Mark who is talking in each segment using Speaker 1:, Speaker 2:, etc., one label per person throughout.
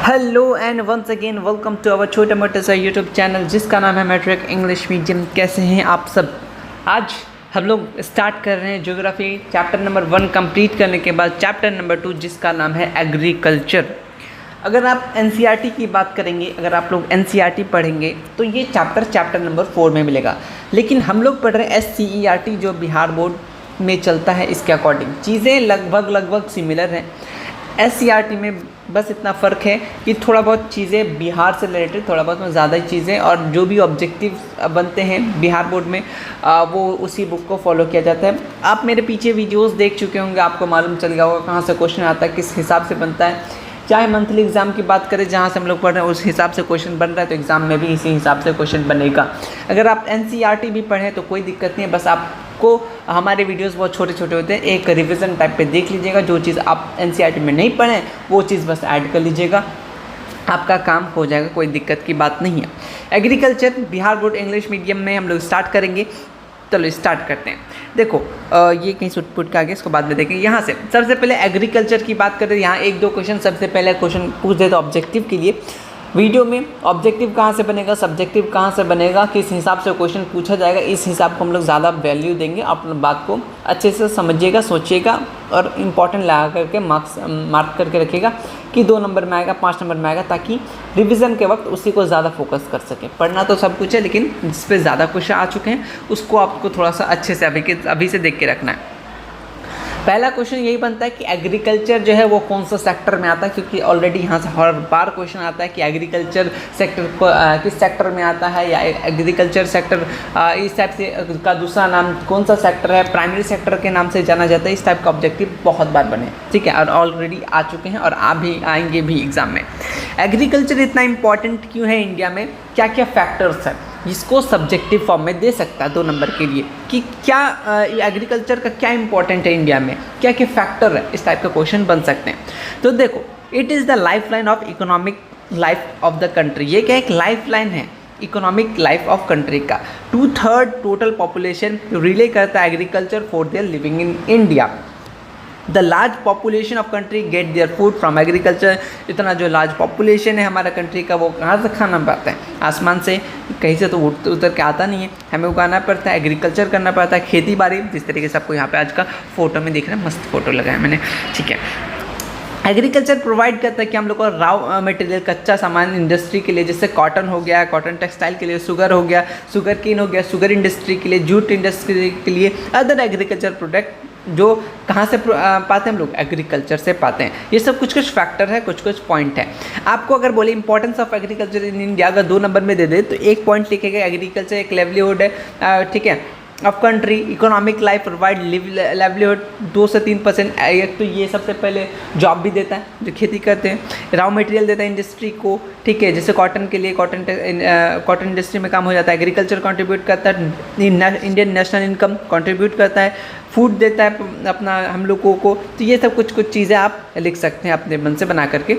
Speaker 1: Hello and once again welcome to our छोटा मोटा सा यूट्यूब चैनल जिसका नाम है मैट्रिक इंग्लिश मीडियम। कैसे हैं आप सब। आज हम लोग स्टार्ट कर रहे हैं ज्योग्राफी चैप्टर नंबर 1 कंप्लीट करने के बाद चैप्टर नंबर 2 जिसका नाम है एग्रीकल्चर। अगर आप एनसीईआरटी की बात करेंगे, अगर आप लोग एनसीईआरटी पढ़ेंगे तो ये चैप्टर नंबर 4 में मिलेगा, लेकिन हम लोग पढ़ रहे हैं एससीईआरटी जो बिहार बोर्ड में चलता है। इसके अकॉर्डिंग चीज़ें लगभग सिमिलर हैं। एससीईआरटी में बस इतना फ़र्क है कि थोड़ा बहुत चीज़ें बिहार से रिलेटेड, थोड़ा बहुत ज़्यादा चीज़ें, और जो भी ऑब्जेक्टिव बनते हैं बिहार बोर्ड में वो उसी बुक को फॉलो किया जाता है। आप मेरे पीछे वीडियोस देख चुके होंगे, आपको मालूम चल गया होगा कहाँ से क्वेश्चन आता है, किस हिसाब से बनता है। चाहे मंथली एग्ज़ाम की बात करें जहाँ से हम लोग पढ़ रहे हैं उस हिसाब से क्वेश्चन बन रहा है, तो एग्ज़ाम में भी इसी हिसाब से क्वेश्चन बनेगा। अगर आप एनसीईआरटी भी पढ़ें तो कोई दिक्कत नहीं है, बस आपको हमारे वीडियोस बहुत छोटे छोटे होते हैं, एक रिवीजन टाइप पे देख लीजिएगा। जो चीज़ आप एनसीईआरटी में नहीं पढ़ें वो चीज़ बस ऐड कर लीजिएगा, आपका काम हो जाएगा, कोई दिक्कत की बात नहीं है। Agriculture Bihar board English medium में हम लोग स्टार्ट करेंगे। चलो स्टार्ट करते हैं। देखो ये कहीं सुट पुट का आगे, इसको बाद में देखेंगे। यहाँ से सबसे पहले एग्रीकल्चर की बात करें, यहाँ एक दो क्वेश्चन सबसे पहले क्वेश्चन पूछ देते ऑब्जेक्टिव के लिए। वीडियो में ऑब्जेक्टिव कहाँ से बनेगा, सब्जेक्टिव कहाँ से बनेगा, किस हिसाब से क्वेश्चन पूछा जाएगा, इस हिसाब को हम लोग ज़्यादा वैल्यू देंगे। आप बात को अच्छे से समझिएगा, सोचिएगा और इम्पॉर्टेंट लगा करके मार्क करके रखिएगा कि 2 नंबर में आएगा, 5 नंबर में आएगा, ताकि रिवीजन के वक्त उसी को ज़्यादा फोकस कर सकें। पढ़ना तो सब कुछ है, लेकिन जिस पे ज़्यादा क्वेश्चन आ चुके हैं उसको आपको थोड़ा सा अच्छे से अभी से देख के रखना है। पहला क्वेश्चन यही बनता है कि एग्रीकल्चर जो है वो कौन सा सेक्टर में आता है, क्योंकि ऑलरेडी यहाँ से हर बार क्वेश्चन आता है कि एग्रीकल्चर सेक्टर किस सेक्टर में आता है, या एग्रीकल्चर सेक्टर इस टाइप से का दूसरा नाम कौन सा सेक्टर है, प्राइमरी सेक्टर के नाम से जाना जाता है। इस टाइप का ऑब्जेक्टिव बहुत बार बने, ठीक है, और ऑलरेडी आ चुके हैं और आ भी आएंगे भी एग्जाम में। एग्रीकल्चर इतना इंपॉर्टेंट क्यों है इंडिया में, क्या क्या फैक्टर्स है जिसको सब्जेक्टिव फॉर्म में दे सकता है 2 नंबर के लिए, कि क्या एग्रीकल्चर का क्या इंपॉर्टेंट है इंडिया में, क्या क्या फैक्टर है, इस टाइप का क्वेश्चन बन सकते हैं। तो देखो, it is the life line of economic life of the country. ये क्या एक लाइफ लाइन है इकोनॉमिक लाइफ ऑफ कंट्री का। 2/3 टोटल पॉपुलेशन रिले करता है agriculture for their living in India. The large population of country gate their food from agriculture. इतना जो large population है हमारा कंट्री का, वो कहाँ से खाना पाता है, आसमान से कहीं से तो उतर के आता नहीं है, हमें उगाना पड़ता है, एग्रीकल्चर करना पड़ता है, खेती बाड़ी। जिस तरीके से आपको यहाँ पे आज का फोटो में दिख रहा है, मस्त फोटो लगाया मैंने, ठीक है। एग्रीकल्चर प्रोवाइड करता है कि हम लोग को रॉ मटेरियल, कच्चा सामान इंडस्ट्री के लिए, जैसे कॉटन हो गया, कॉटन टेक्सटाइल के लिए, शुगर हो गया, शुगर केन हो गया, शुगर इंडस्ट्री के लिए, जूट इंडस्ट्री के लिए, अदर एग्रीकल्चर प्रोडक्ट जो कहाँ से पाते हैं हम लोग, एग्रीकल्चर से पाते हैं। ये सब कुछ फैक्टर है, कुछ पॉइंट है। आपको अगर बोले importance of agriculture in India, अगर 2 नंबर में दे दे तो एक पॉइंट लिखेगा एग्रीकल्चर एक लाइवलीहुड है, ठीक है, of country, economic life provide livelihood 2 से 3%। एक तो ये सबसे पहले जॉब भी देता है जो खेती करते हैं, रॉ मटेरियल देता है इंडस्ट्री को, ठीक है, जैसे कॉटन के लिए कॉटन इंडस्ट्री में काम हो जाता है, एग्रीकल्चर कंट्रीब्यूट करता है, इंडियन नेशनल इनकम कंट्रीब्यूट करता है, फूड देता है अपना हम लोगों को। तो ये सब कुछ चीज़ें आप लिख सकते हैं अपने मन से बना करके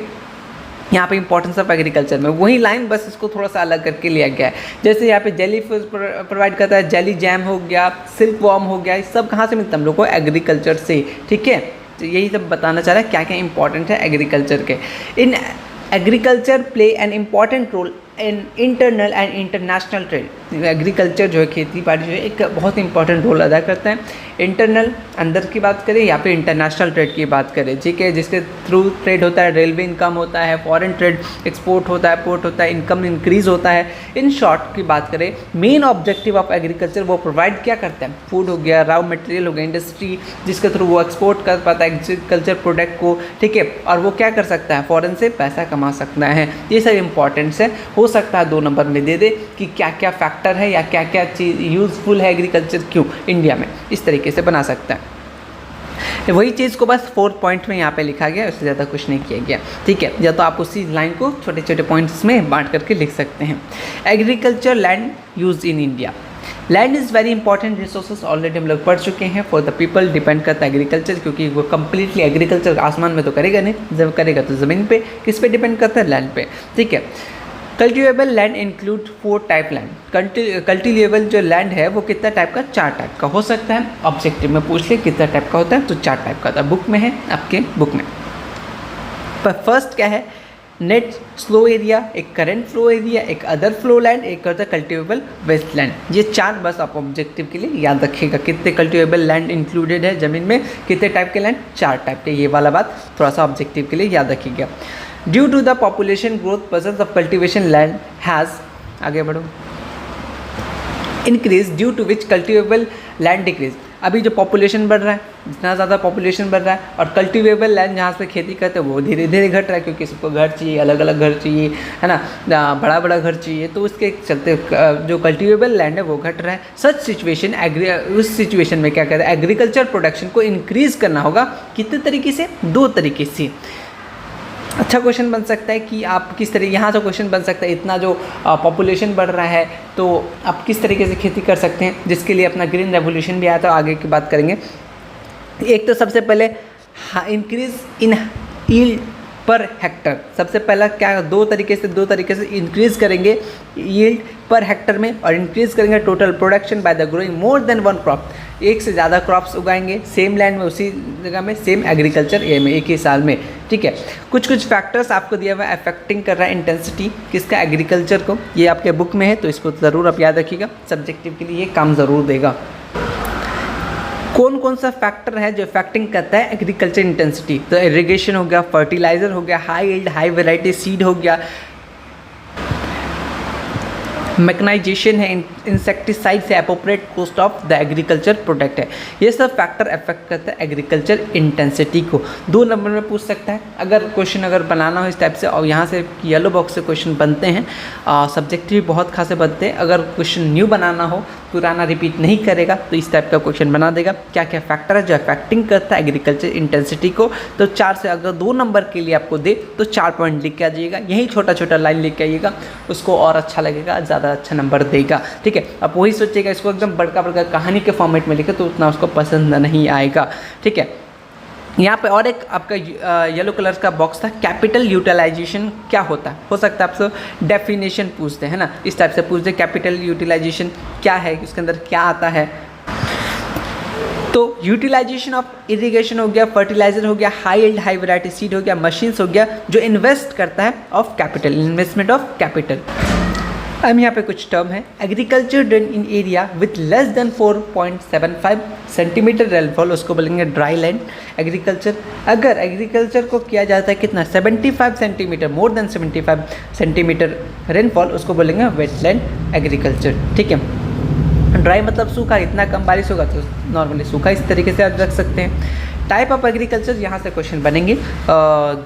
Speaker 1: यहाँ पे इंपॉर्टेंस ऑफ एग्रीकल्चर में। वही लाइन बस इसको थोड़ा सा अलग करके लिया गया है। जैसे यहाँ पे जेली फिश प्रोवाइड करता है, जेली जैम हो गया, सिल्क वॉर्म हो गया, ये सब कहाँ से मिलता है हम लोग को, एग्रीकल्चर से, ठीक है। तो यही सब बताना चाह रहा है क्या क्या इंपॉर्टेंट है एग्रीकल्चर के। In agriculture play an important role in internal and international trade. Agriculture जो है, खेती बाड़ी जो है, एक बहुत इंपॉर्टेंट रोल अदा करता है। इंटरनल अंदर की बात करें या फिर इंटरनेशनल ट्रेड की बात करें, ठीक है, जिसके थ्रू ट्रेड होता है, रेलवे इनकम होता है, फॉरेन ट्रेड, एक्सपोर्ट होता है, पोर्ट होता है, इनकम इंक्रीज होता है। इन शॉर्ट की बात करें, मेन ऑब्जेक्टिव ऑफ एग्रीकल्चर वो प्रोवाइड क्या करता है, फूड हो गया, रॉ मटेरियल हो गया, इंडस्ट्री जिसके थ्रू वो एक्सपोर्ट कर पाता है एग्रीकल्चर प्रोडक्ट को, ठीक है, और वो क्या कर सकता है, फॉरेन से पैसा कमा सकता है। ये सब इंपॉर्टेंट्स है। हो सकता है 2 नंबर में दे दे कि क्या क्या फैक्टर है या क्या क्या चीज़ यूज़फुल है एग्रीकल्चर क्यों इंडिया में, इस तरीके से बना सकता है। वही चीज़ को बस 4 पॉइंट में यहाँ पे लिखा गया, उससे ज़्यादा कुछ नहीं किया गया, ठीक है। या तो आप उसी लाइन को छोटे छोटे पॉइंट्स में बांट करके लिख सकते हैं। Agriculture land use in India. Land is very important resources, already हम लोग पढ़ चुके हैं। फॉर द पीपल डिपेंड करता है एग्रीकल्चर, क्योंकि वो कम्प्लीटली एग्रीकल्चर आसमान में तो करेगा नहीं, जब करेगा तो ज़मीन पे, किस पे डिपेंड करता है, लैंड पे, ठीक है। Cultivable land include 4 type land. Cultivable जो लैंड है वो कितना टाइप का, 4 टाइप का हो सकता है। ऑब्जेक्टिव में पूछ ले कितना टाइप का होता है, तो 4 टाइप का था, बुक में है आपके बुक में। पर फर्स्ट क्या है, नेट स्लो एरिया, एक करंट फ्लो एरिया, एक अदर फ्लो लैंड, एक होता है कल्टिवेबल वेस्ट लैंड। ये 4 बस आप ऑब्जेक्टिव के लिए याद रखिएगा। कितने कल्टिवेबल लैंड इंक्लूडेड है ज़मीन में, कितने टाइप के लैंड, 4 टाइप के। ये वाला बात थोड़ा सा ऑब्जेक्टिव के लिए याद रखिएगा। Due to the population growth presence of cultivation land has, आगे बढ़ो, increase due to which cultivable land decrease. अभी जो पॉपुलेशन बढ़ रहा है, जितना ज़्यादा पॉपुलेशन बढ़ रहा है और कल्टिवेबल लैंड जहाँ पे खेती करते हैं वो धीरे धीरे घट रहा है, क्योंकि सबको घर चाहिए, अलग अलग घर चाहिए, है ना, बड़ा बड़ा घर चाहिए, तो उसके चलते जो कल्टिवेबल लैंड है वो घट रहा है। सच सिचुएशन उस सिचुएशन में क्या कहते हैं, एग्रीकल्चर प्रोडक्शन को इंक्रीज़ करना होगा। कितने तरीके से, 2 तरीके से। अच्छा क्वेश्चन बन सकता है कि आप किस तरह, यहाँ से क्वेश्चन बन सकता है इतना जो पॉपुलेशन बढ़ रहा है तो आप किस तरीके से खेती कर सकते हैं, जिसके लिए अपना ग्रीन रेवोल्यूशन भी आया था, आगे की बात करेंगे। एक तो सबसे पहले increase in yield per hectare. सबसे पहला क्या, 2 तरीके से इंक्रीज़ करेंगे यील्ड पर हेक्टर में, और इंक्रीज़ करेंगे total production by the growing more than 1 crop. एक से ज़्यादा क्रॉप्स उगाएंगे सेम लैंड में, उसी जगह में, सेम एग्रीकल्चर एरिया में, एक ही साल में। ठीक है, कुछ फैक्टर्स आपको दिया हुआ है अफेक्टिंग कर रहा है इंटेंसिटी किसका, एग्रीकल्चर को। ये आपके बुक में है तो इसको ज़रूर आप याद रखिएगा, सब्जेक्टिव के लिए ये काम ज़रूर देगा। कौन कौन सा फैक्टर है जो इफेक्टिंग करता है एग्रीकल्चर इंटेंसिटी, तो इरिगेशन हो गया, फर्टिलाइजर हो गया, high yield high variety seed हो गया, मैकेनाइजेशन है, इंसेक्टिसाइड से appropriate cost of the agriculture product है। ये सब फैक्टर अफेक्ट करता है एग्रीकल्चर इंटेंसिटी को। 2 नंबर में पूछ सकता है अगर क्वेश्चन अगर बनाना हो इस टाइप से, और यहाँ से येलो बॉक्स से क्वेश्चन बनते हैं, सब्जेक्टिव बहुत खासे बनते हैं। अगर क्वेश्चन न्यू बनाना हो, पुराना रिपीट नहीं करेगा, तो इस टाइप का क्वेश्चन बना देगा। क्या क्या फैक्टर है जो अफेक्टिंग करता है एग्रीकल्चर इंटेंसिटी को, तो 4 से अगर 2 नंबर के लिए आपको दे तो 4 पॉइंट लिख के आ जाइएगा। यही छोटा छोटा लाइन लिख के आइएगा, उसको और अच्छा लगेगा, ज़्यादा अच्छा नंबर देगा। ठीक है, अब वही सोचिएगा इसको एकदम बड़का बड़का कहानी के फॉर्मेट में लिखे तो उतना उसको पसंद नहीं आएगा। ठीक है, यहाँ पे और एक आपका येलो कलर का बॉक्स था, कैपिटल यूटिलाइजेशन क्या होता है। हो सकता है आपसे डेफिनेशन पूछते हैं ना, इस टाइप से पूछते हैं कैपिटल यूटिलाइजेशन क्या है, इसके अंदर क्या आता है। तो यूटिलाइजेशन ऑफ इरिगेशन हो गया, फर्टिलाइजर हो गया, high yield high variety seed हो गया, मशीन्स हो गया, जो इन्वेस्ट करता है of capital, investment of capital. अब यहाँ पे कुछ टर्म है, agriculture done in area with less than 4.75 centimetre rainfall, उसको बोलेंगे ड्राई लैंड एग्रीकल्चर। अगर एग्रीकल्चर को किया जाता है कितना, 75 centimetre, more than 75 centimetre rainfall, उसको बोलेंगे वेटलैंड एग्रीकल्चर। ठीक है, ड्राई मतलब सूखा, इतना कम बारिश होगा तो नॉर्मली सूखा, इस तरीके से आप रख सकते हैं। टाइप ऑफ एग्रीकल्चर, यहाँ से क्वेश्चन बनेंगे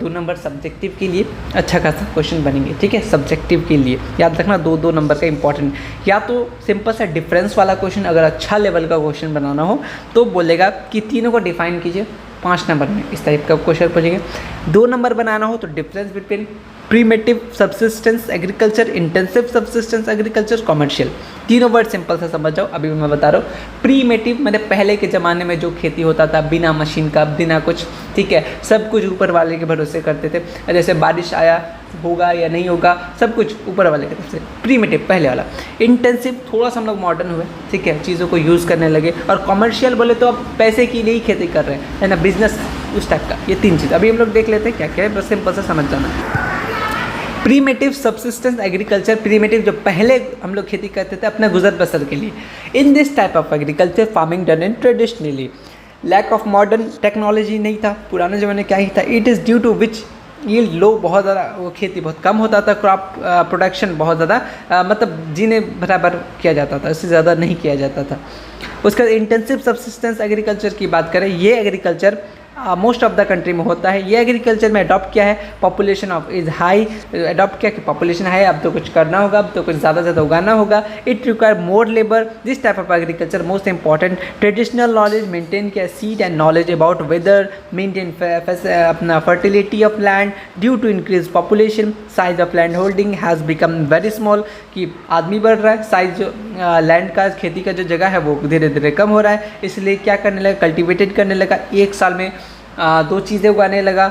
Speaker 1: 2 नंबर सब्जेक्टिव के लिए, अच्छा खासा क्वेश्चन बनेंगे। ठीक है, सब्जेक्टिव के लिए याद रखना 2 नंबर का इंपॉर्टेंट। या तो सिंपल सा डिफरेंस वाला क्वेश्चन, अगर अच्छा लेवल का क्वेश्चन बनाना हो तो बोलेगा कि तीनों को डिफाइन कीजिए 5 नंबर में, इस टाइप का क्वेश्चन पूछेंगे। 2 नंबर बनाना हो तो difference between primitive subsistence agriculture, intensive subsistence agriculture, commercial. तीनों वर्ड सिंपल सा समझ जाओ, अभी मैं बता रहा हूँ। प्रीमेटिव मैंने पहले के ज़माने में जो खेती होता था बिना मशीन का, बिना कुछ, ठीक है, सब कुछ ऊपर वाले के भरोसे करते थे, जैसे बारिश आया होगा या नहीं होगा, सब कुछ ऊपर वाले की तरफ से, प्रीमेटिव पहले वाला। इंटेंसिव थोड़ा सा हम लोग मॉडर्न हुए, ठीक है, चीज़ों को यूज़ करने लगे। और कमर्शियल बोले तो अब पैसे के लिए ही खेती कर रहे हैं, है ना, बिजनेस उस टाइप का। ये 3 चीज़ अभी हम लोग देख लेते हैं क्या क्या है, बस सिंपल सा समझ जाना। प्रीमेटिव सब्सिस्टेंस एग्रीकल्चर, प्रीमेटिव जो पहले हम लोग खेती करते थे अपने गुजर बसर के लिए। In this type of agriculture farming done in traditionally, lack of modern technology नहीं था, पुराने ज़माने क्या ही था। It is due to which yield low, बहुत ज़्यादा वो खेती बहुत कम होता था, क्रॉप प्रोडक्शन बहुत ज़्यादा मतलब जीने बराबर किया जाता था, इससे ज़्यादा नहीं किया जाता था। उसका इंटेंसिव सब्सिस्टेंस एग्रीकल्चर की बात करें, ये agriculture most of the country में होता है। ये एग्रीकल्चर में अडॉप्ट किया है, population of is high, adopt किया कि पॉपुलेशन हाई, अब तो कुछ करना होगा, अब तो कुछ ज़्यादा ज़्यादा उगाना होगा। It require more labour, this type of agriculture most important. Traditional knowledge maintain किया, seed and knowledge about weather, maintain अपना fertility of land due to increase population, size of land holding has become very small, कि आदमी बढ़ रहा है, size जो land का, खेती का जो जगह है वो धीरे धीरे कम हो रहा है, इसलिए क्या करने लगा, कल्टिवेटेड करने लगा, एक साल में 2 चीज़ें उगाने लगा।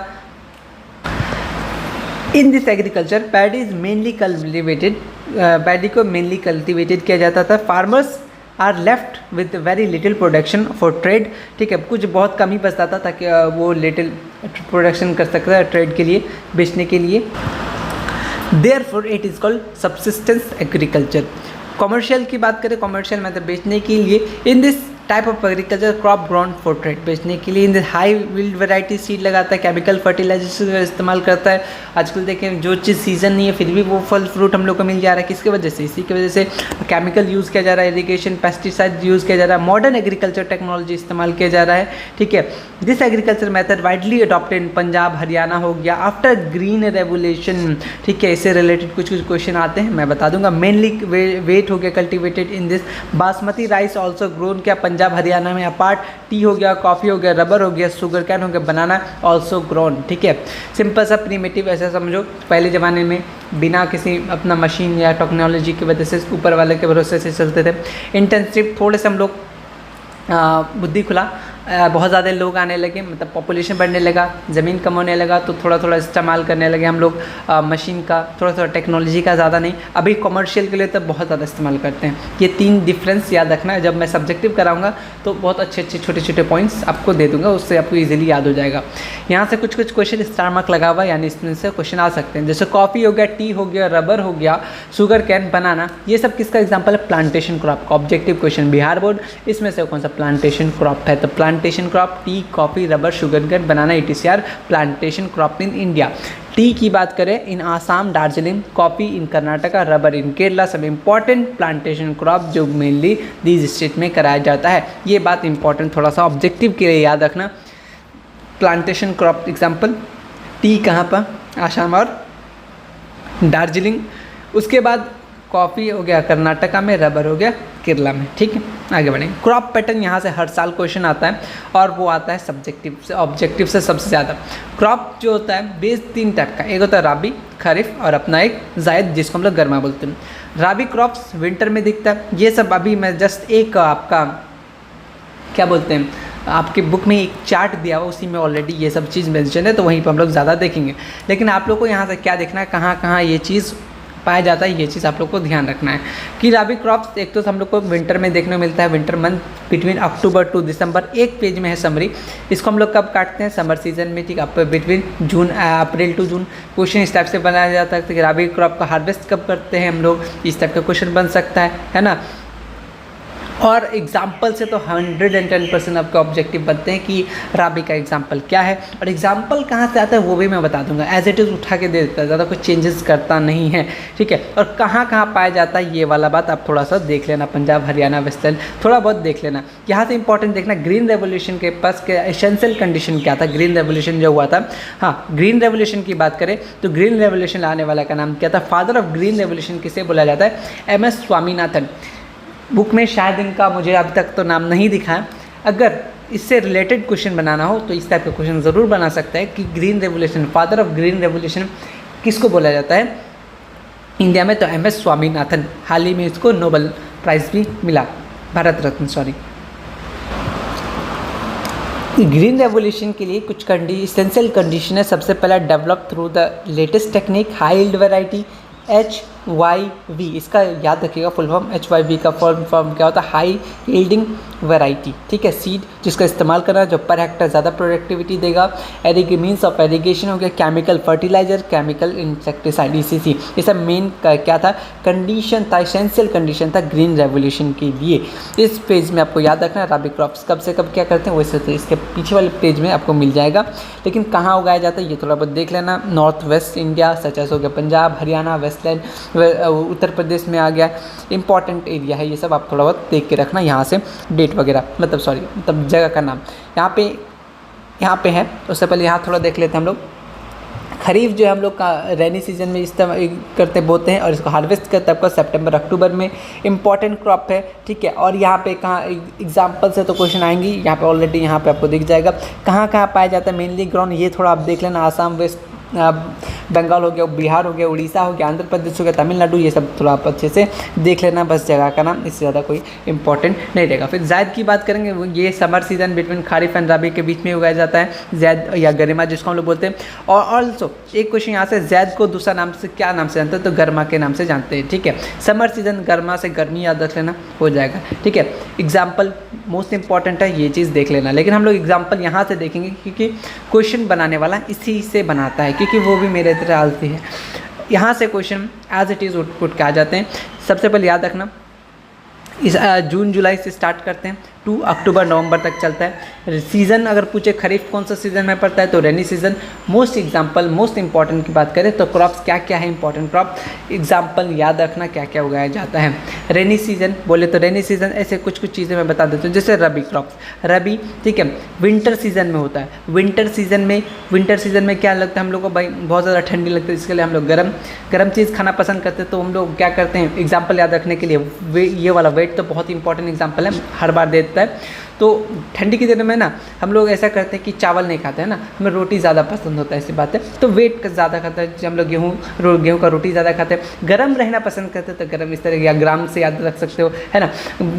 Speaker 1: In this agriculture paddy is mainly cultivated, paddy को मेनली कल्टिवेटेड किया जाता था। Farmers are left with very little production for trade, ठीक है, कुछ बहुत कम ही बचता था ताकि वो लिटिल प्रोडक्शन कर सकता है ट्रेड के लिए, बेचने के लिए। Therefore it is called subsistence agriculture. Commercial की बात करें, कॉमर्शियल मतलब बेचने के लिए, in this type of agriculture crop ground for trade, बेचने के लिए in the high yield variety seed लगाता है, केमिकल फर्टिलाइजर्स का इस्तेमाल करता है। आजकल देखें जो चीज़ सीजन नहीं है फिर भी वो फल फ्रूट हम लोग को मिल जा रहा है, किसकी वजह से? इसी की वजह से केमिकल यूज़ किया जा रहा है, इरीगेशन पेस्टिसाइड यूज़ किया जा रहा है, मॉडर्न एग्रीकल्चर टेक्नोलॉजी इस्तेमाल किया जा रहा है, ठीक है। This agriculture method widely adopted in Punjab Haryana हो गया आफ्टर ग्रीन रेवोल्यूशन, ठीक है। इससे रिलेटेड कुछ क्वेश्चन आते हैं, मैं बता दूंगा। मेनली वेट हो गया cultivated in this basmati rice also grown क्या पंजाब हरियाणा में, अपार्ट टी हो गया, कॉफ़ी हो गया, रबर हो गया, शुगर कैन हो गया, बनाना ऑल्सो ग्रोन, ठीक है। सिंपल सा प्रीमेटिव ऐसा समझो, पहले ज़माने में बिना किसी अपना मशीन या टेक्नोलॉजी की वजह से ऊपर वाले के भरोसे से चलते थे। इंटेंसिव थोड़े से हम लोग बुद्धि खुला, बहुत ज़्यादा लोग आने लगे, मतलब पॉपुलेशन बढ़ने लगा, ज़मीन कम होने लगा, तो थोड़ा थोड़ा इस्तेमाल करने लगे हम लोग मशीन का, थोड़ा थोड़ा टेक्नोलॉजी का, ज़्यादा नहीं। अभी कमर्शियल के लिए तो बहुत ज़्यादा इस्तेमाल करते हैं। ये 3 डिफरेंस याद रखना है, जब मैं सब्जेक्टिव कराऊंगा तो बहुत अच्छे अच्छे छोटे छोटे पॉइंट्स आपको दे दूंगा, उससे आपको ईजिली याद हो जाएगा। यहाँ से कुछ क्वेश्चन स्टार मार्क लगा हुआ, यानी इसमें से क्वेश्चन आ सकते हैं, जैसे कॉफ़ी हो गया, टी हो गया, रबर हो गया, शुगर कैन, बनाना, ये सब किसका एग्जाम्पल है? प्लांटेशन क्रॉप का। ऑब्जेक्टिव क्वेश्चन बिहार बोर्ड, इसमें से कौन सा प्लांटेशन क्रॉप है? तो plantation crop tea, coffee, rubber, sugarcane, banana, ETCR plantation crop in India. Tea की बात करें, in Assam Darjeeling, coffee in Karnataka, rubber in Kerala, सब इंपॉर्टेंट प्लांटेशन क्रॉप जो मेनली दीज स्टेट में कराया जाता है। ये बात इंपॉर्टेंट थोड़ा सा ऑब्जेक्टिव के लिए याद रखना। प्लांटेशन क्रॉप एग्जाम्पल, टी कहाँ पर? आसाम और दार्जिलिंग। उसके बाद कॉफ़ी हो गया कर्नाटका में, रबर हो गया केरला में, ठीक है। आगे बढ़ेंगे। क्रॉप पैटर्न यहाँ से हर साल क्वेश्चन आता है, और वो आता है सब्जेक्टिव से, ऑब्जेक्टिव से सबसे ज़्यादा। क्रॉप जो होता है बेस 3 टाइप का, एक होता है राबी, खरीफ, और अपना एक जायद जिसको हम लोग गर्मा बोलते हैं। राबी क्रॉप्स विंटर में दिखता है। ये सब अभी मैं जस्ट एक आपका क्या बोलते हैं, आपके बुक में एक चार्ट दिया हुआ, उसी में ऑलरेडी ये सब चीज़ मेंशन है, तो वहीं पर हम लोग ज़्यादा देखेंगे। लेकिन आप लोग को यहाँ से क्या देखना है, कहाँ कहाँ ये चीज़ पाया जाता है, ये चीज़ आप लोग को ध्यान रखना है कि राबी क्रॉप्स एक तो हम लोग को विंटर में देखने को मिलता है, winter month between October to December. एक पेज में है समरी, इसको हम लोग कब काटते हैं? समर सीजन में, ठीक है, between June April to June. Question इस टाइप से बनाया जाता है कि राबी क्रॉप का हार्वेस्ट कब करते हैं हम लोग, इस टाइप का क्वेश्चन बन सकता है ना। और एग्जाम्पल से तो 110% आपके ऑब्जेक्टिव बनते हैं कि राबी का एग्जाम्पल क्या है, और एग्जाम्पल कहाँ से आता है वो भी मैं बता दूंगा। एज इट इज़ उठा के दे देता है, ज़्यादा कुछ चेंजेस करता नहीं है, ठीक है। और कहाँ कहाँ पाया जाता है ये वाला बात आप थोड़ा सा देख लेना, पंजाब हरियाणा वेस्टर्न थोड़ा बहुत देख लेना। यहाँ से इंपॉर्टेंट देखना, ग्रीन रेवोल्यूशन के पास के एसेंशियल कंडीशन क्या था? ग्रीन रेवोल्यूशन जो हुआ था, हाँ, ग्रीन रेवोल्यूशन की बात करें तो ग्रीन रेवोल्यूशन लाने वाला का नाम क्या था? फादर ऑफ ग्रीन रेवोल्यूशन किसे बोला जाता है? MS स्वामीनाथन। बुक में शायद इनका मुझे अभी तक तो नाम नहीं दिखा है। अगर इससे रिलेटेड क्वेश्चन बनाना हो तो इस टाइप का क्वेश्चन ज़रूर बना सकता है कि green revolution, father of green revolution किसको बोला जाता है इंडिया में? तो MS स्वामीनाथन। हाल ही में इसको नोबेल प्राइज़ भी मिला, Bharat Ratna, sorry. Green revolution के लिए कुछ एसेंशियल कंडीशन है। सबसे पहला, develop through the latest technique, high yield variety, HYV, इसका याद रखिएगा फुल फॉर्म। HYV का फुल फॉर्म क्या होता है? हाई यील्डिंग वैरायटी, ठीक है। सीड जिसका इस्तेमाल करना जो पर हेक्टर ज़्यादा प्रोडक्टिविटी देगा। मीन्स ऑफ एरीगेशन हो गया, chemical fertiliser, chemical insecticide, ECC। ये सब मेन क्या था? कंडीशन था, एसेंशियल कंडीशन था ग्रीन रेवोल्यूशन के लिए। इस पेज में आपको याद रखना है राबी क्रॉप्स कब से कब क्या करते हैं, वैसे तो इसके पीछे वाले पेज में आपको मिल जाएगा। लेकिन कहाँ उगाया जाता है ये थोड़ा बहुत देख लेना। नॉर्थ वेस्ट इंडिया सच हो गया, पंजाब हरियाणा वेस्टलैंड, उत्तर प्रदेश में आ गया, इंपॉर्टेंट एरिया है ये सब, आप थोड़ा बहुत देख के रखना। यहाँ से डेट वगैरह, मतलब जगह का नाम यहाँ पे है। उससे पहले यहाँ थोड़ा देख लेते हैं हम लोग। खरीफ जो है हम लोग का रेनी सीजन में इस्तेमाल करते बोते हैं, और इसको हार्वेस्ट करते हैं आपका सितंबर अक्टूबर में। इंपॉर्टेंट क्रॉप है, ठीक है। और यहाँ पे कहाँ एग्जाम्पल से तो क्वेश्चन आएंगी, यहाँ पे ऑलरेडी यहाँ पे आपको दिख जाएगा कहाँ कहाँ पाया जाता है मेनली ग्राउंड। ये थोड़ा आप देख लेना, आसाम, वेस्ट बंगाल हो गया, बिहार हो गया, उड़ीसा हो गया, आंध्र प्रदेश हो गया, तमिलनाडु, ये सब थोड़ा आप अच्छे से देख लेना, बस जगह का नाम, इससे ज़्यादा कोई इंपॉर्टेंट नहीं रहेगा। फिर जायद की बात करेंगे, ये summer season between kharif and rabi के बीच में उगाया जाता है, जायद या गरिमा जिसको हम लोग बोलते हैं। और ऑल्सो एक क्वेश्चन यहाँ से, जायद को दूसरा नाम से क्या नाम से जानते हैं? तो गर्मा के नाम से जानते हैं, ठीक है। समर सीजन गर्मा से गर्मी याद रख लेना, हो जाएगा, ठीक है। एग्जाम्पल मोस्ट इंपॉर्टेंट है, ये चीज़ देख लेना। लेकिन हम लोग एग्जाम्पल यहाँ से देखेंगे क्योंकि क्वेश्चन बनाने वाला इसी से बनाता है, क्योंकि वो भी मेरे तरह आलसी है। यहाँ से क्वेश्चन एज इट इज़ उठ के आ जाते हैं। सबसे पहले याद रखना, इस जून जुलाई से स्टार्ट करते हैं, 2 अक्टूबर नवंबर तक चलता है। सीज़न अगर पूछे खरीफ कौन सा सीज़न में पड़ता है तो रेनी सीज़न। मोस्ट इंपॉर्टेंट की बात करें तो क्रॉप्स क्या क्या है इंपॉर्टेंट क्रॉप, एग्जाम्पल याद रखना क्या क्या उगाया जाता है। रेनी सीज़न बोले तो रेनी सीज़न ऐसे कुछ चीज़ें मैं बता देता हूँ, जैसे रबी क्रॉप्स, रबी ठीक है विंटर सीज़न में होता है। विंटर सीज़न में क्या लगता है हम लोग को, भाई बहुत ज़्यादा ठंडी लगती है, इसके लिए हम लोग गर्म चीज़ खाना पसंद करते हैं। तो हम लोग क्या करते हैं, एग्जाम्पल याद रखने के लिए ये वाला वेट तो बहुत इंपॉर्टेंट एग्जाम्पल है, हर बार देता है। तो ठंडी के दिन में ना हम लोग ऐसा करते हैं कि चावल नहीं खाते हैं ना, हमें रोटी ज़्यादा पसंद होता है, ऐसी बात है। तो वेट ज़्यादा खाता है, जब हम लोग गेहूँ का रोटी ज़्यादा खाते हैं। गर्म रहना पसंद करते हैं तो गर्म इस तरह या ग्राम से याद रख सकते हो, है ना।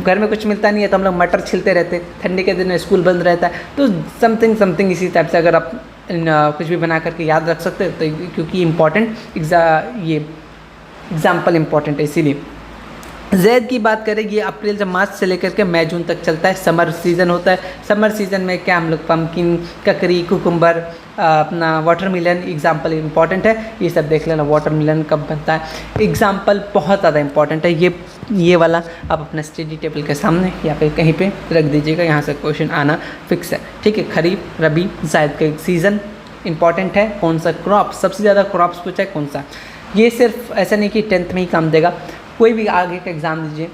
Speaker 1: घर में कुछ मिलता नहीं है तो हम लोग मटर छिलते रहते हैं, ठंडी के दिन में स्कूल बंद रहता है, तो समथिंग इसी टाइप से अगर आप कुछ भी बना करके याद रख सकते हो तो, क्योंकि ये एग्जाम्पल इम्पॉर्टेंट है इसीलिए। ज़ैद की बात करें, ये अप्रैल से मार्च से लेकर के मई जून तक चलता है, समर सीज़न होता है। समर सीज़न में क्या हम लोग पम्पकिन, ककड़ी, कुकुम्बर, अपना वाटरमेलन एग्जाम्पल इंपॉर्टेंट है, ये सब देख लेना। वाटरमेलन कब बनता है एग्जाम्पल बहुत ज़्यादा इंपॉर्टेंट है। ये वाला आप अपना स्टडी टेबल के सामने या फिर कहीं पे रख दीजिएगा, यहाँ से क्वेश्चन आना फिक्स है, ठीक है। खरीफ, रबी, ज़ैद का एक सीज़न इंपॉर्टेंट है। कौन सा क्रॉप, सबसे ज़्यादा क्रॉप्स पूछा है कौन सा। ये सिर्फ ऐसा नहीं कि 10th में ही काम देगा, कोई भी आगे का एग्ज़ाम दीजिए,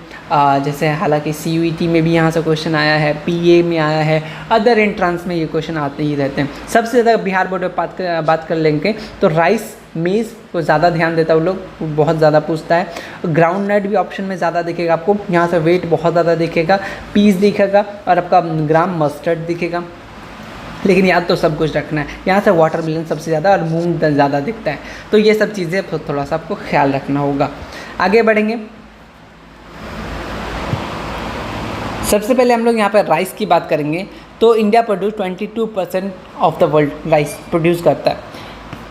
Speaker 1: जैसे हालांकि CUET में भी यहाँ से क्वेश्चन आया है, PA में आया है, अदर एंट्रांस में ये क्वेश्चन आते ही रहते हैं। सबसे ज़्यादा बिहार बोर्ड में बात कर लेंगे तो राइस, मेज़ को ज़्यादा ध्यान देता है वो लोग, बहुत ज़्यादा पूछता है। ग्राउंड नट भी ऑप्शन में ज़्यादा दिखेगा आपको, यहाँ से वेट बहुत ज़्यादा दिखेगा, पीस दिखेगा और आपका ग्राम मस्टर्ड दिखेगा। लेकिन याद तो सब कुछ रखना है, यहाँ से वाटरमेलन सबसे ज़्यादा और मूंग ज़्यादा दिखता है। तो ये सब चीज़ें थोड़ा सा आपको ख्याल रखना होगा। आगे बढ़ेंगे, सबसे पहले हम लोग यहाँ पर राइस की बात करेंगे। तो India produce 22% of the world rice produce करता है।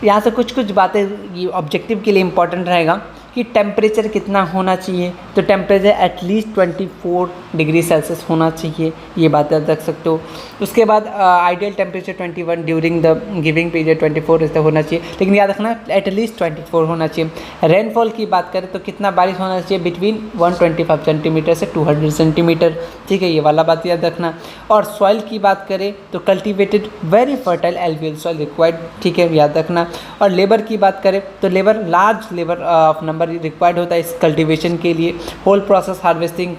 Speaker 1: यहाँ से कुछ बातें ये ऑब्जेक्टिव के लिए इम्पॉर्टेंट रहेगा कि टेम्परेचर कितना होना चाहिए, तो टेम्परेचर एटलीस्ट 24 डिग्री सेल्सियस होना चाहिए, ये बात याद रख सकते हो। उसके बाद ideal temperature 21 during the giving period 24 इस तक होना चाहिए, लेकिन याद रखना एटलीस्ट 24 होना चाहिए। रेनफॉल की बात करें तो कितना बारिश होना चाहिए, बिटवीन 125 सेंटीमीटर से 200 सेंटीमीटर, ठीक है, ये वाला बात याद रखना। और सॉइल की बात करें तो cultivated very fertile alluvial soil required, ठीक है, याद रखना। और लेबर की बात करें तो large labour of number required होता है इस कल्टीवेशन के लिए। होल प्रोसेस हार्वेस्टिंग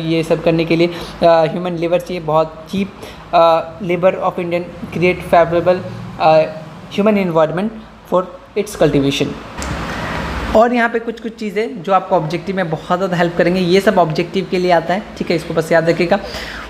Speaker 1: ये सब करने के लिए ह्यूमन लेबर चाहिए, बहुत cheap labour of Indian create favourable human environment for its cultivation. और यहाँ पे कुछ चीज़ें जो आपको ऑब्जेक्टिव में बहुत ज़्यादा हेल्प करेंगे, ये सब ऑब्जेक्टिव के लिए आता है, ठीक है, इसको बस याद रखिएगा।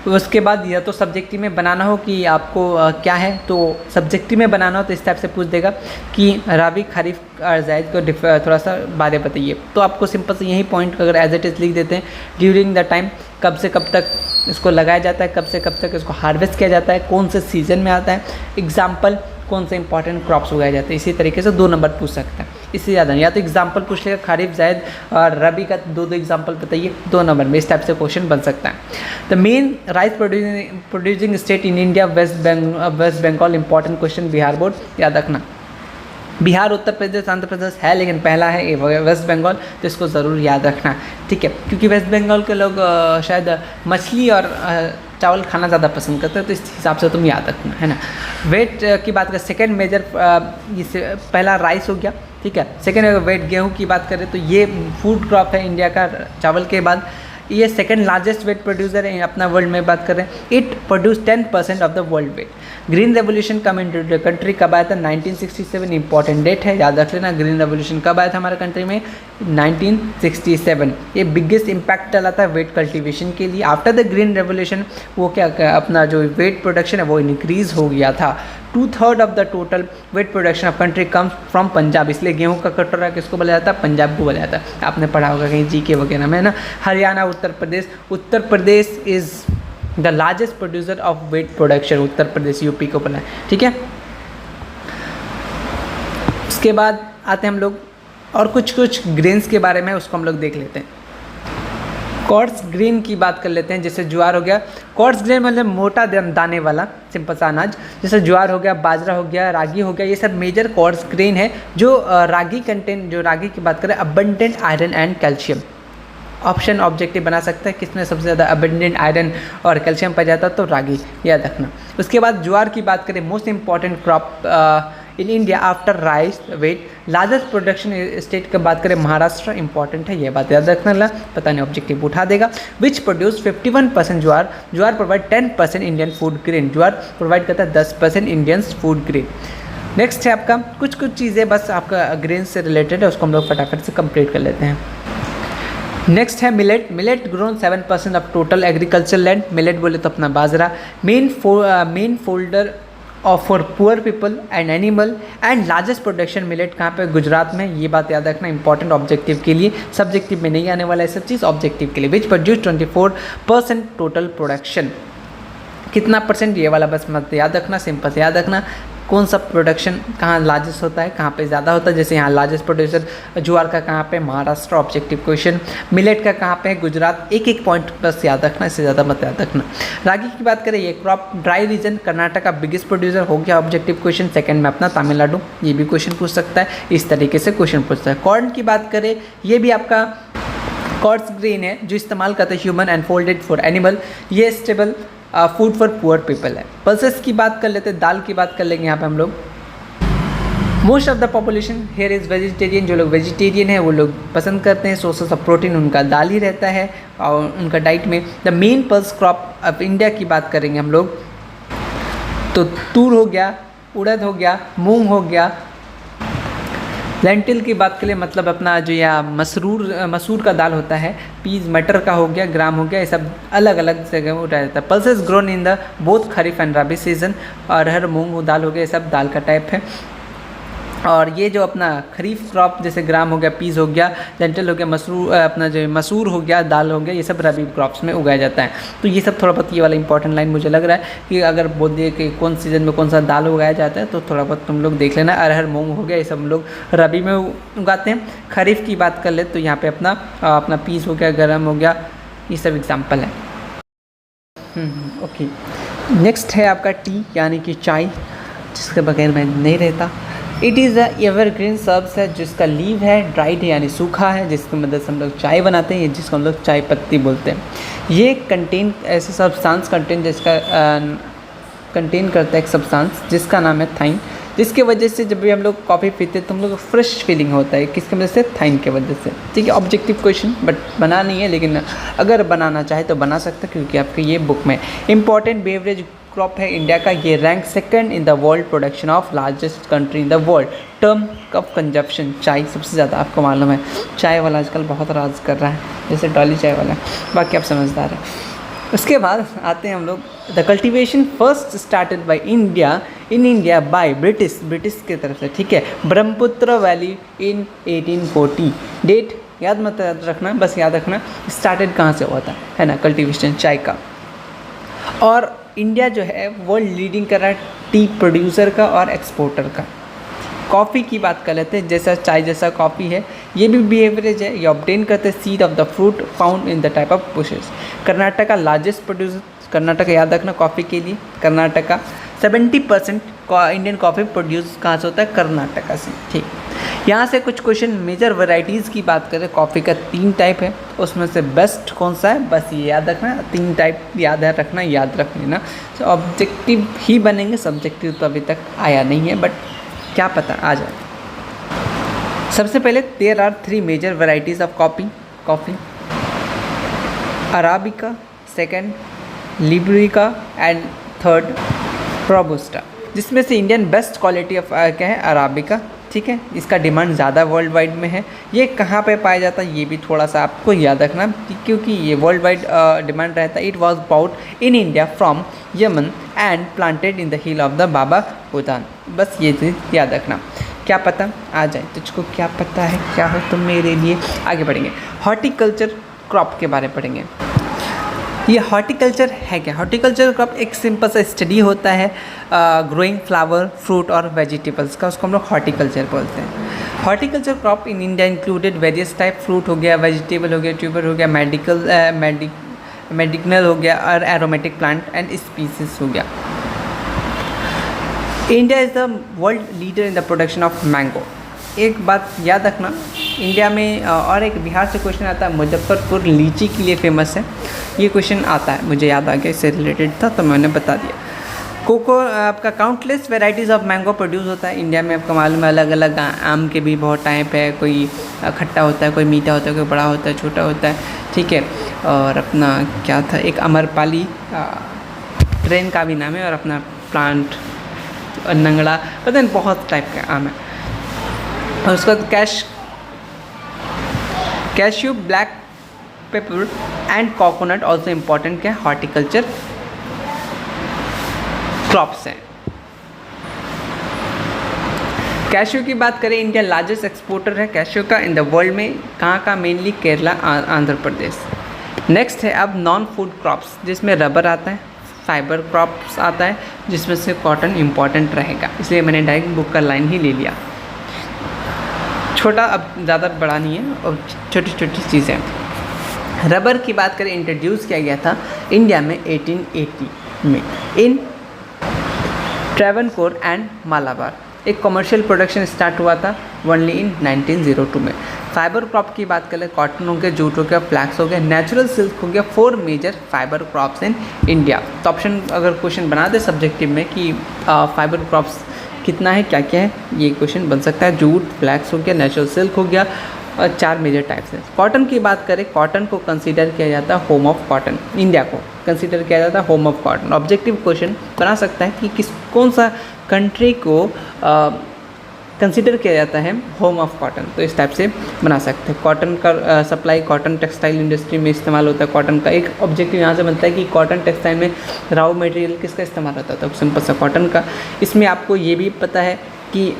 Speaker 1: उसके बाद या तो सब्जेक्टिव में बनाना हो कि आपको क्या है, तो सब्जेक्टिव में बनाना हो तो इस टाइप से पूछ देगा कि रबी, खरीफ और ज़ैद को थोड़ा सा बारे बताइए। तो आपको सिंपल से यही पॉइंट अगर एज इट इज़ लिख देते हैं, ड्यूरिंग द टाइम, कब से कब तक इसको लगाया जाता है, कब से कब तक इसको हार्वेस्ट किया जाता है, कौन से सीज़न में आता है, एग्जाम्पल कौन से इंपॉर्टेंट क्रॉप्स उगाए जाते हैं। इसी तरीके से 2 नंबर पूछ सकता है, इससे ज़्यादा नहीं। या तो एग्जाम्पल पूछ लेगा खरीफ, ज़ैद और रबी का 2 एग्जाम्पल बताइए, 2 नंबर में इस टाइप से क्वेश्चन बन सकता है। The main rice producing state in India West Bengal, important question Bihar board, याद रखना। बिहार, उत्तर प्रदेश, आंध्र प्रदेश है, लेकिन पहला है वेस्ट बंगाल, तो इसको ज़रूर याद रखना, ठीक है, क्योंकि वेस्ट बंगाल के लोग शायद मछली और चावल खाना ज़्यादा पसंद करते हैं, तो इस हिसाब से तुम याद रखना, है ना। वेट की बात करें, सेकेंड मेजर पहला राइस हो गया, ठीक है। सेकेंड वेट गेहूँ की बात करें तो ये फूड क्रॉप है इंडिया का, चावल के बाद ये सेकेंड लार्जेस्ट वेट प्रोड्यूसर है अपना वर्ल्ड में बात करें। It produce 10% of the world wheat. Green revolution come in to country कब आया था, 1967, इंपॉर्टेंट डेट है, याद रख लेना। ग्रीन रेवोल्यूशन कब आया था हमारे कंट्री में, 1967। ये बिगेस्ट इम्पैक्ट डाला था वेट कल्टीवेशन के लिए। आफ्टर द ग्रीन रेवोल्यूशन वो क्या अपना जो वेट प्रोडक्शन है वो इंक्रीज हो गया था। 2/3 of the total weight production of country comes from Punjab, इसलिए गेहूं का कटोरा किसको बोला जाता है, पंजाब को बोला जाता है। आपने पढ़ा होगा कहीं जीके वगैरह में, ना। Haryana, Uttar Pradesh is the largest producer of wheat production, Uttar Pradesh, UP को बोला है, ठीक है। उसके बाद आते हैं हम लोग और कुछ ग्रेन्स के बारे में, उसको हम लोग देख लेते हैं। कोर्स ग्रेन की बात कर लेते हैं, जैसे ज्वार हो गया। कोर्स ग्रेन मतलब मोटा दाने वाला सिंपल सा अनाज, जैसे ज्वार हो गया, बाजरा हो गया, रागी हो गया, ये सब मेजर कोर्स ग्रेन है। जो रागी कंटेंट, जो रागी की बात करें, abundant iron and calcium. Option objective बना सकता है किसमें सबसे ज़्यादा अबंडेंट आयरन और कैल्शियम पाया जाता है, तो रागी, याद रखना। उसके बाद ज्वार की बात करें, most important crop in India after rice wheat. Largest production state की बात करें, महाराष्ट्र इंपॉर्टेंट है, ये बात याद रखना। पता नहीं ऑब्जेक्टिव उठा देगा। Which produce 51% jowar. Jowar provide 10% Indian food grain. Jowar provide करता है 10% इंडियन फूड ग्रेन। नेक्स्ट है आपका कुछ चीज़ें बस आपका ग्रेन से रिलेटेड है, उसको हम लोग फटाफट से कंप्लीट कर लेते हैं। नेक्स्ट है मिलेट। Millet grown 7% of total agriculture land. Millet बोले तो अपना बाजरा। Main fodder of for poor people and animal and largest production millet कहाँ पे, गुजरात में। ये बात याद रखना, इंपॉर्टेंट ऑब्जेक्टिव के लिए, सब्जेक्टिव में नहीं आने वाला है सब चीज़, ऑब्जेक्टिव के लिए। Which produce 24% total production. कितना परसेंट, ये वाला बस मत याद रखना, सिंपल से याद रखना। कौन सा प्रोडक्शन कहाँ लार्जेस्ट होता है, कहाँ पे ज़्यादा होता है, जैसे यहाँ लार्जेस्ट प्रोड्यूसर ज्वार का कहाँ पे, महाराष्ट्र, ऑब्जेक्टिव क्वेश्चन। मिलेट का कहाँ पे है, गुजरात। एक पॉइंट बस याद रखना, इससे ज़्यादा मत याद रखना। रागी की बात करें, ये क्रॉप ड्राई रीजन, कर्नाटक का बिगेस्ट प्रोड्यूसर हो गया, ऑब्जेक्टिव क्वेश्चन। सेकंड में अपना तमिलनाडु, ये भी क्वेश्चन पूछ सकता है, इस तरीके से क्वेश्चन पूछता है। कॉर्न की बात करें, ये भी आपका कॉर्स ग्रेन है जो इस्तेमाल करते हैं ह्यूमन एंड फोल्डेड फॉर एनिमल। ये stable food for poor people है। पल्सेस की बात कर लेते हैं, दाल की बात कर लेंगे यहाँ पे हम लोग। Most of the population here is vegetarian. जो लोग वेजिटेरियन है वो लोग पसंद करते हैं, सोर्सेस ऑफ प्रोटीन उनका दाल ही रहता है और उनका डाइट में। The main pulse crop of India की बात करेंगे हम लोग तो तूर हो गया, उड़द हो गया, मूंग हो गया। लेंटिल की बात के लिए मतलब अपना जो या मसूर का दाल होता है, पीज मटर का हो गया, ग्राम हो गया, ये सब अलग अलग जगह उठाया जाता है। Pulses grown in the both kharif and rabi season. और अरहर, मूंग दाल हो गया, ये सब दाल का टाइप है। और ये जो अपना खरीफ क्रॉप जैसे ग्राम हो गया, पीस हो गया, लेंटिल हो गया, अपना जो मसूर हो गया, दाल हो गया, ये सब रबी क्रॉप्स में उगाया जाता है। तो ये सब थोड़ा बहुत, ये वाला इंपॉर्टेंट लाइन मुझे लग रहा है कि अगर बोल दिए कि कौन सीज़न में कौन सा दाल उगाया जाता है तो थोड़ा बहुत तुम लोग देख लेना। अरहर, मूंग हो गया, ये सब हम लोग रबी में उगाते हैं। खरीफ की बात कर ले तो यहाँ पर अपना पीस हो गया, गरम हो गया, ये सब एग्जाम्पल है। ओके, नेक्स्ट है आपका टी यानी कि चाय, जिसके बगैर मैं नहीं रहता। It is a evergreen shrubs है जिसका लीव है, ड्राइड है यानी सूखा है, जिसकी मदद से हम लोग चाय बनाते हैं, जिसको हम लोग चाय पत्ती बोलते हैं। ये कंटेन ऐसे सब्सटेंस कंटेन जिसका कंटेन करता है एक सब्सटेंस जिसका नाम है थाइन, जिसके वजह से जब भी हम लोग कॉफ़ी पीते हैं तो हम लोग फ्रेश फीलिंग होता है। किसकी वजह से, थाइन के वजह से। ठीक है, ऑब्जेक्टिव क्वेश्चन बट बना नहीं है, लेकिन अगर बनाना चाहे तो बना सकते हैं क्योंकि आपके ये बुक में। इंपॉर्टेंट बेवरेज क्रॉप है इंडिया का, ये rank second in the world production of largest country in the world. Term of consumption, चाय सबसे ज़्यादा आपको मालूम है, चाय वाला आजकल बहुत राज कर रहा है, जैसे डॉली चाय वाला, बाकी आप समझदार हैं। उसके बाद आते हैं हम लोग, the cultivation first started by India by British की तरफ से। ठीक है, ब्रह्मपुत्र वैली इन 1840। डेट याद मत रखना, बस याद रखना स्टार्टेड कहाँ से हुआ था, है ना, कल्टिवेशन चाय का। और इंडिया जो है वर्ल्ड लीडिंग कर रहा है टी प्रोड्यूसर का और एक्सपोर्टर का। कॉफ़ी की बात कर लेते हैं, जैसा चाय जैसा कॉफ़ी है, ये भी बेवरेज है, ये ऑब्टेन करते हैं seed of the fruit found in the type of bushes. Karnataka largest producer, Karnataka याद रखना कॉफ़ी के लिए, कर्नाटका 70% इंडियन कॉफ़ी प्रोड्यूस कहाँ से होता है, कर्नाटका से। ठीक, यहाँ से कुछ क्वेश्चन मेजर वैरायटीज़ की बात करें, कॉफ़ी का 3 टाइप है, उसमें से बेस्ट कौन सा है, बस ये याद रखना, 3 टाइप याद रख लेना। तो ऑब्जेक्टिव ही बनेंगे, सब्जेक्टिव तो अभी तक आया नहीं है, बट क्या पता आ जाए। सबसे पहले there are 3 major varieties of coffee, arabica, second liberica and third robusta, जिसमें से इंडियन बेस्ट क्वालिटी ऑफ क्या है, अराबिका। ठीक है, इसका डिमांड ज़्यादा वर्ल्ड वाइड में है। ये कहाँ पे पाया जाता है ये भी थोड़ा सा आपको याद रखना, क्योंकि ये वर्ल्ड वाइड डिमांड रहता है। It was brought in India from Yemen and planted in the hill of the Baba Budan. बस ये चीज़ याद रखना, क्या पता आ जाए, तुझको क्या पता है क्या हो तुम मेरे लिए। आगे बढ़ेंगे, हॉर्टिकल्चर क्रॉप के बारे में पढ़ेंगे। ये हॉर्टिकल्चर है क्या? हॉर्टिकल्चर क्रॉप एक सिंपल सा स्टडी होता है ग्रोइंग फ्लावर, फ्रूट और वेजिटेबल्स का, उसको हम लोग हॉर्टिकल्चर बोलते हैं। Horticulture crop in India included various type, fruit हो गया, वेजिटेबल हो गया, ट्यूबर हो गया, मेडिसिनल हो गया और एरोमेटिक प्लांट एंड स्पीसीज हो गया। India is the world leader in the production of mango. एक बात याद रखना, इंडिया में और एक बिहार से क्वेश्चन आता है, मुजफ्फरपुर लीची के लिए फेमस है। ये क्वेश्चन आता है, मुझे याद आ गया, इससे रिलेटेड था तो मैंने बता दिया। कोको आपका countless varieties of mango produce होता है इंडिया में। आपका मालूम है अलग अलग आम के भी बहुत टाइप है, कोई खट्टा होता है, कोई मीठा होता है, कोई बड़ा होता है, छोटा होता है, ठीक है। और अपना क्या था, एक अमरपाली ट्रेन का भी नाम है, और अपना प्लांट नंगड़ा, पता नहीं बहुत टाइप का आम है। और उसके बाद cashew, black pepper and coconut also important क्या हॉर्टिकल्चर क्रॉप्स हैं। कैश्यू की बात करें, इंडिया लार्जेस्ट एक्सपोर्टर है कैश्यू का इन द वर्ल्ड में। कहाँ का? मेनली केरला, आंध्र प्रदेश। नेक्स्ट है अब नॉन फूड क्रॉप्स, जिसमें रबर आता है, फाइबर क्रॉप्स आता है, जिसमें से कॉटन इम्पॉर्टेंट रहेगा, इसलिए मैंने डायरेक्ट बुक का लाइन ही ले लिया। छोटा, अब ज़्यादा बड़ा नहीं है, और छोटी छोटी चीज़ें। रबर की बात करें, इंट्रोड्यूस किया गया था इंडिया में 1880 में इन ट्रेवनकोर एंड मालाबार। एक कमर्शियल प्रोडक्शन स्टार्ट हुआ था ओनली इन 1902 में। फाइबर क्रॉप की बात करें, कॉटन हो गया, जूट हो गया, फ्लैक्स हो गया, नेचुरल सिल्क हो गया, 4 major fibre crops in India. तो ऑप्शन अगर क्वेश्चन बना दे सब्जेक्टिव में कि फाइबर क्रॉप्स कितना है, क्या क्या है, ये क्वेश्चन बन सकता है। जूट, फ्लैक्स हो गया, नेचुरल सिल्क हो गया, और 4 मेजर टाइप्स हैं। कॉटन की बात करें, कॉटन को कंसीडर किया जाता है होम ऑफ कॉटन। इंडिया को कंसीडर किया जाता है home of cotton. Objective question बना सकता है कि कौन सा कंट्री को कंसीडर किया जाता है होम ऑफ कॉटन, तो इस टाइप से बना सकते हैं। कॉटन का सप्लाई कॉटन टेक्सटाइल इंडस्ट्री में इस्तेमाल होता है कॉटन का। एक ऑब्जेक्टिव यहाँ से बनता है कि कॉटन टेक्सटाइल में रॉ मटेरियल किसका इस्तेमाल होता है, तो सिंपल सा कॉटन का। इसमें आपको ये भी पता है कि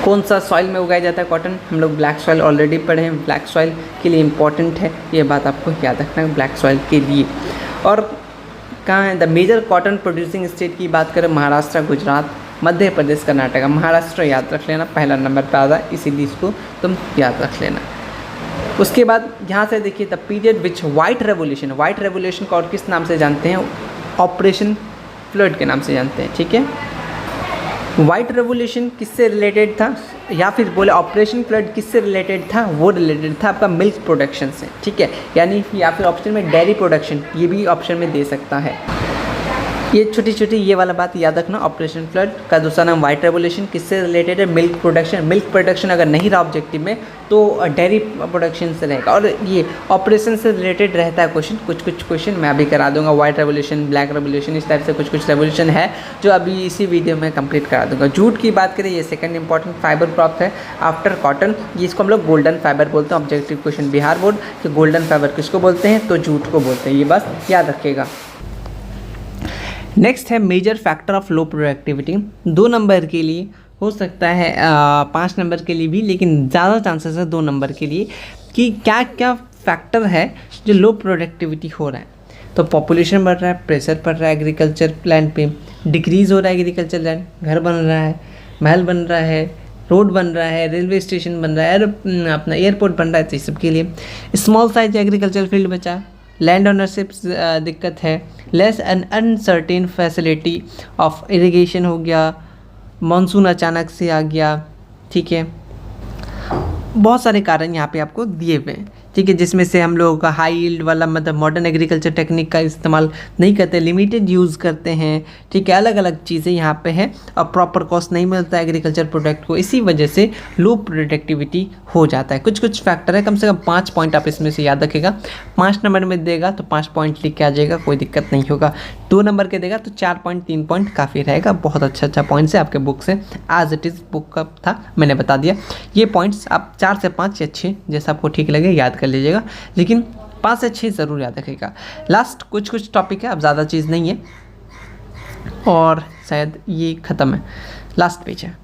Speaker 1: कौन सा सॉइल में उगाया जाता है कॉटन। हम लोग ब्लैक सॉइल ऑलरेडी पढ़े हैं, ब्लैक सॉइल के लिए इम्पॉर्टेंट है, ये बात आपको याद रखना है ब्लैक सॉइल के लिए। और कहाँ है the major cotton producing state की बात करें, महाराष्ट्र, गुजरात, मध्य प्रदेश, कर्नाटका। महाराष्ट्र याद रख लेना, पहला नंबर पर आता है, इसीलिए इसको तुम याद रख लेना। उसके बाद यहाँ से देखिए the period which white revolution को और किस नाम से जानते हैं? ऑपरेशन फ्लड के नाम से जानते हैं, ठीक है। वाइट रेवोल्यूशन किससे रिलेटेड था, या फिर बोले ऑपरेशन फ्लड किससे रिलेटेड था? वो रिलेटेड था आपका मिल्क प्रोडक्शन से, ठीक है। यानी या फिर ऑप्शन में डेयरी प्रोडक्शन, ये भी ऑप्शन में दे सकता है। ये छोटी छोटी ये वाला बात याद रखना। ऑपरेशन फ्लड का दूसरा नाम वाइट रेवोल्यूशन, किससे रिलेटेड है? Milk production. मिल्क प्रोडक्शन अगर नहीं रहा ऑब्जेक्टिव में तो डेयरी प्रोडक्शन से रहेगा, और ये ऑपरेशन से रिलेटेड रहता है क्वेश्चन। कुछ क्वेश्चन मैं अभी करा दूंगा, वाइट रेवोल्यूशन, ब्लैक रेवोल्यूशन, इस टाइप से कुछ रेवोल्यूशन है जो अभी इसी वीडियो में कंप्लीट करा दूंगा। जूट की बात करें, ये सेकंड इंपॉर्टेंट फाइबर क्रॉप है आफ्टर कॉटन। जिसको हम लोग गोल्डन फाइबर बोलते हैं। ऑब्जेक्टिव क्वेश्चन बिहार बोर्ड कि गोल्डन फाइबर किसको बोलते हैं, तो जूट को बोलते हैं, ये बस याद रखिएगा। नेक्स्ट है major factor of low productivity. 2 number के लिए हो सकता है, 5 नंबर के लिए भी, लेकिन ज़्यादा चांसेस है 2 नंबर के लिए कि क्या क्या फैक्टर है जो लो प्रोडक्टिविटी हो रहा है। तो पॉपुलेशन बढ़ रहा है, प्रेशर पड़ रहा है एग्रीकल्चर लैंड पे, डिक्रीज़ हो रहा है एग्रीकल्चर लैंड, घर बन रहा है, महल बन रहा है, रोड बन रहा है, रेलवे स्टेशन बन रहा है, अपना एयरपोर्ट बन रहा है, तो इस सब के लिए। स्मॉल साइज एग्रीकल्चर फील्ड बचा, लैंड ओनरशिप दिक्कत है, less and uncertain facility of irrigation हो गया, मानसून अचानक से आ गया, ठीक है। बहुत सारे कारण यहाँ पे आपको दिए हुए हैं, ठीक है, जिसमें से हम लोग हाई यील्ड वाला मतलब मॉडर्न एग्रीकल्चर टेक्निक का इस्तेमाल नहीं करते, लिमिटेड यूज़ करते हैं, ठीक है। अलग अलग चीज़ें यहाँ पे हैं और प्रॉपर कॉस्ट नहीं मिलता है एग्रीकल्चर प्रोडक्ट को, इसी वजह से लो प्रोडक्टिविटी हो जाता है। कुछ फैक्टर है, कम से कम 5 पॉइंट आप इसमें से याद रखेगा। 5 नंबर में देगा तो 5 पॉइंट लिख के आ जाएगा, कोई दिक्कत नहीं होगा। 2 नंबर के देगा तो 4 पॉइंट 3 पॉइंट काफ़ी रहेगा। बहुत अच्छा पॉइंट्स है आपके बुक से, एज इट इज़ बुक का था, मैंने बता दिया। ये पॉइंट्स आप 4 से 5 या 6 जैसा आपको ठीक लगे याद कर लीजिएगा, लेकिन 5 से 6 ज़रूर याद रखिएगा। लास्ट कुछ टॉपिक है, अब ज़्यादा चीज़ नहीं है और शायद ये ख़त्म है, लास्ट पेज है।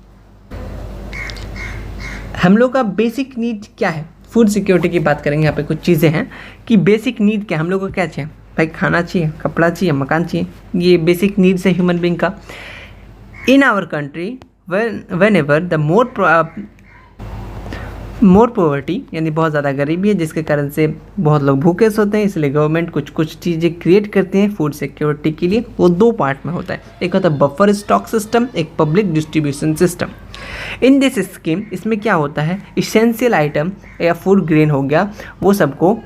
Speaker 1: हम लोग का बेसिक नीड क्या है? फूड सिक्योरिटी की बात करेंगे। यहाँ पे कुछ चीज़ें हैं कि बेसिक नीड क्या हम लोग को क्या चाहिए। भाई खाना चाहिए, कपड़ा चाहिए, मकान चाहिए, ये बेसिक नीड्स है ह्यूमन बीइंग का। In our country whenever the more poverty, यानी बहुत ज़्यादा गरीबी है जिसके कारण से बहुत लोग भूखे सोते हैं, इसलिए गवर्नमेंट कुछ कुछ चीज़ें क्रिएट करते हैं फूड सिक्योरिटी के लिए। वो 2 पार्ट में होता है, एक होता है बफर स्टॉक सिस्टम, एक public distribution system. In this scheme, इसमें क्या होता है, इसेंशियल आइटम या फूड ग्रेन हो गया, वो सबको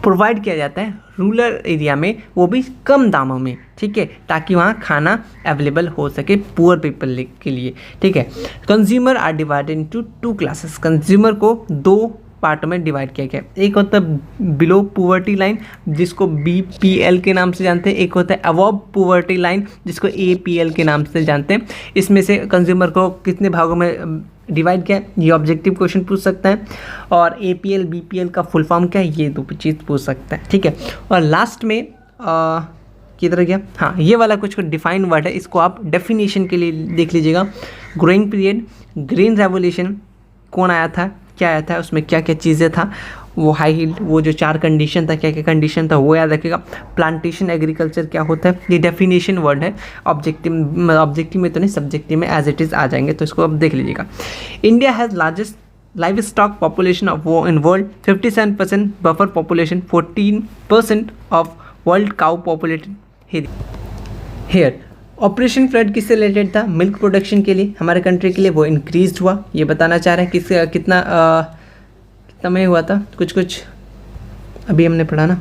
Speaker 1: प्रोवाइड किया जाता है रूरल एरिया में, वो भी कम दामों में, ठीक है, ताकि वहाँ खाना अवेलेबल हो सके पुअर पीपल के लिए, ठीक है। Consumer are divided into 2 classes, consumer को 2 पार्ट में डिवाइड किया गया। एक होता है बिलो पुवर्टी लाइन जिसको BPL के नाम से जानते हैं, एक होता है अबव पुवर्टी लाइन जिसको APL के नाम से जानते हैं। इसमें से कंज्यूमर को कितने भागों में डिवाइड किया है, ये ऑब्जेक्टिव क्वेश्चन पूछ सकता है। और APL BPL का फुल फॉर्म क्या है, ये 2 चीज़ पूछ सकता है, ठीक है। और लास्ट में किधर गया, हाँ ये वाला कुछ डिफाइन वर्ड है, इसको आप डेफिनेशन के लिए देख लीजिएगा। ग्रोइंग पीरियड, ग्रीन रेवोल्यूशन कौन आया था, क्या आया था, उसमें क्या क्या चीज़ें था, वो हाई हील्ड, वो जो 4 कंडीशन था, क्या क्या कंडीशन था वो याद रखिएगा। प्लांटेशन एग्रीकल्चर क्या होता है, ये डेफिनेशन वर्ड है, ऑब्जेक्टिव में तो नहीं, सब्जेक्टिव में एज इट इज़ आ जाएंगे, तो इसको आप देख लीजिएगा। India has largest livestock population of वो in world, 57% buffalo population, 14% of world cow populated here. Operation flood किससे रिलेटेड था, मिल्क प्रोडक्शन के लिए हमारे कंट्री के लिए वो इंक्रीज हुआ, ये बताना चाह रहे हैं किस कितना में हुआ था, कुछ अभी हमने पढ़ा ना।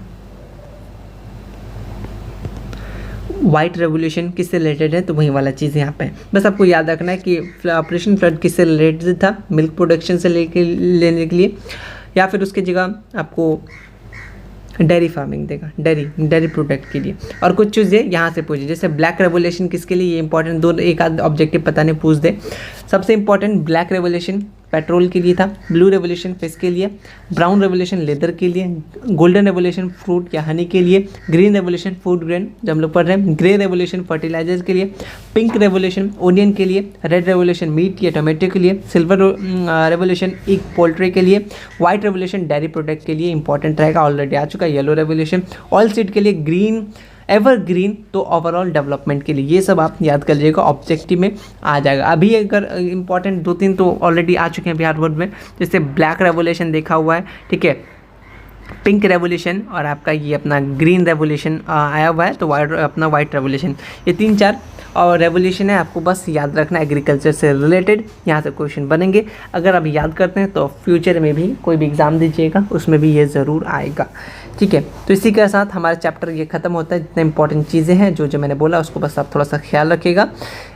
Speaker 1: वाइट रेवोल्यूशन किससे रिलेटेड है, तो वही वाला चीज़ यहाँ पे है। बस आपको याद रखना है कि ऑपरेशन फ्लड किससे रिलेटेड था, मिल्क प्रोडक्शन से लेने के लिए, या फिर उसकी जगह आपको डेयरी फार्मिंग देगा, डेयरी प्रोडक्ट के लिए। और कुछ चीज़ें यहाँ से पूछिए, जैसे ब्लैक रेवोल्यूशन किसके लिए, ये इंपॉर्टेंट, 2 एक आध ऑब्जेक्टिव पता नहीं पूछ दे। सबसे इंपॉर्टेंट ब्लैक रेवोल्यूशन पेट्रोल के लिए था, ब्लू रेवोल्यूशन फिश के लिए, ब्राउन रेवोल्यूशन लेदर के लिए, गोल्डन रेवोल्यूशन फ्रूट या हनी के लिए, ग्रीन रेवोल्यूशन फूड ग्रेन जो हम लोग पढ़ रहे हैं, ग्रे रेवोल्यूशन फर्टिलाइजर्स के लिए, पिंक रेवोल्यूशन ओनियन के लिए, रेड रेवोल्यूशन मीट या टोमेटो के लिए, सिल्वर रेवोल्यूशन एक पोल्ट्री के लिए, व्हाइट रेवोल्यूशन डेयरी प्रोडक्ट के लिए इंपॉर्टेंट रहेगा, ऑलरेडी आ चुका है। येलो रेवोल्यूशन ऑयल सीड के लिए, ग्रीन एवरग्रीन तो ओवरऑल डेवलपमेंट के लिए। ये सब आप याद कर लीजिएगा, ऑब्जेक्टिव में आ जाएगा। अभी अगर इंपॉर्टेंट 2-3 तो ऑलरेडी आ चुके हैं बिहार बोर्ड में, जैसे ब्लैक रेवोल्यूशन देखा हुआ है, ठीक है, पिंक रेवोल्यूशन और आपका ये अपना ग्रीन रेवोल्यूशन आया हुआ है, तो अपना वाइट रेवोल्यूशन, ये 3-4 और रेवोल्यूशन है, आपको बस याद रखना एग्रीकल्चर से रिलेटेड, यहाँ से क्वेश्चन बनेंगे। अगर आप याद करते हैं तो फ्यूचर में भी कोई भी एग्ज़ाम दीजिएगा उसमें भी ये ज़रूर आएगा, ठीक है। तो इसी के साथ हमारा चैप्टर ये ख़त्म होता है। जितने इंपॉर्टेंट चीज़ें हैं जो मैंने बोला उसको बस आप थोड़ा सा ख्याल रखिएगा।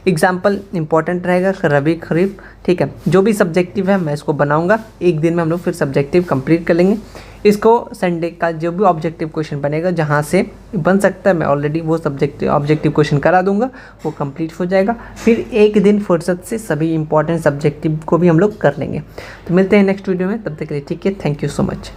Speaker 1: एग्जाम्पल इंपॉर्टेंट रहेगा रबी खरीफ, ठीक है। जो भी सब्जेक्टिव है मैं इसको बनाऊंगा, एक दिन में हम लोग फिर सब्जेक्टिव कंप्लीट कर लेंगे। इसको संडे का जो भी ऑब्जेक्टिव क्वेश्चन बनेगा जहाँ से बन सकता है मैं ऑलरेडी वो ऑब्जेक्टिव क्वेश्चन करा दूंगा, वो कंप्लीट हो जाएगा। फिर एक दिन फुर्सत से सभी इंपॉर्टेंट सब्जेक्टिव को भी हम लोग कर लेंगे। तो मिलते हैं नेक्स्ट वीडियो में, तब तक के लिए ठीक है, थैंक यू सो मच।